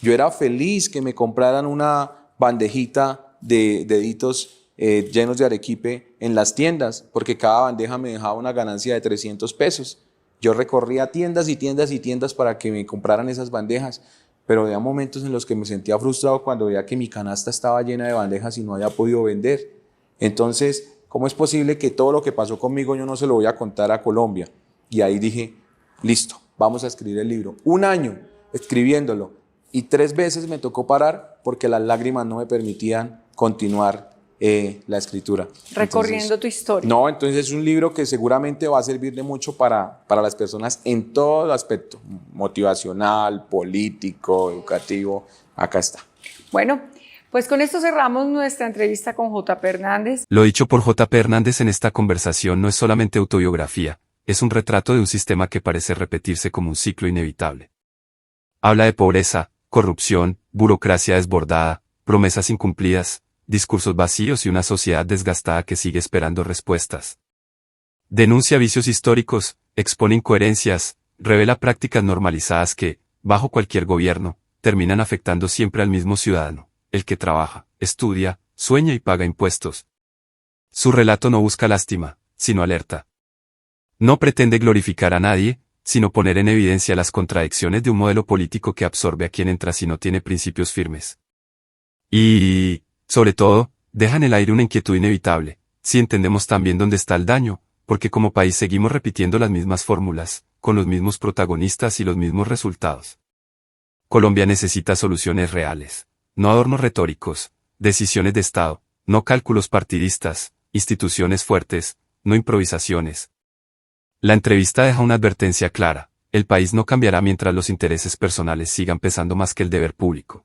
Yo era feliz que me compraran una bandejita de deditos llenos de arequipe en las tiendas, porque cada bandeja me dejaba una ganancia de 300 pesos. Yo recorría tiendas y tiendas y tiendas para que me compraran esas bandejas, pero había momentos en los que me sentía frustrado cuando veía que mi canasta estaba llena de bandejas y no había podido vender. Entonces, ¿cómo es posible que todo lo que pasó conmigo yo no se lo voy a contar a Colombia? Y ahí dije, listo, vamos a escribir el libro. 1 año escribiéndolo y 3 veces me tocó parar porque las lágrimas no me permitían continuar la escritura. Recorriendo tu historia. No, entonces es un libro que seguramente va a servir de mucho para las personas en todo aspecto, motivacional, político, educativo. Acá está. Bueno, pues con esto cerramos nuestra entrevista con J.P. Hernández. Lo dicho por J.P. Hernández en esta conversación no es solamente autobiografía, es un retrato de un sistema que parece repetirse como un ciclo inevitable. Habla de pobreza, corrupción, burocracia desbordada, promesas incumplidas, discursos vacíos y una sociedad desgastada que sigue esperando respuestas. Denuncia vicios históricos, expone incoherencias, revela prácticas normalizadas que, bajo cualquier gobierno, terminan afectando siempre al mismo ciudadano, el que trabaja, estudia, sueña y paga impuestos. Su relato no busca lástima, sino alerta. No pretende glorificar a nadie, sino poner en evidencia las contradicciones de un modelo político que absorbe a quien entra si no tiene principios firmes. Y, sobre todo, deja en el aire una inquietud inevitable, si entendemos también dónde está el daño, porque como país seguimos repitiendo las mismas fórmulas, con los mismos protagonistas y los mismos resultados. Colombia necesita soluciones reales, no adornos retóricos, decisiones de Estado, no cálculos partidistas, instituciones fuertes, no improvisaciones. La entrevista deja una advertencia clara, el país no cambiará mientras los intereses personales sigan pesando más que el deber público.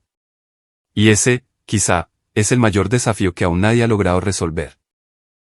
Y ese, quizá, es el mayor desafío que aún nadie ha logrado resolver.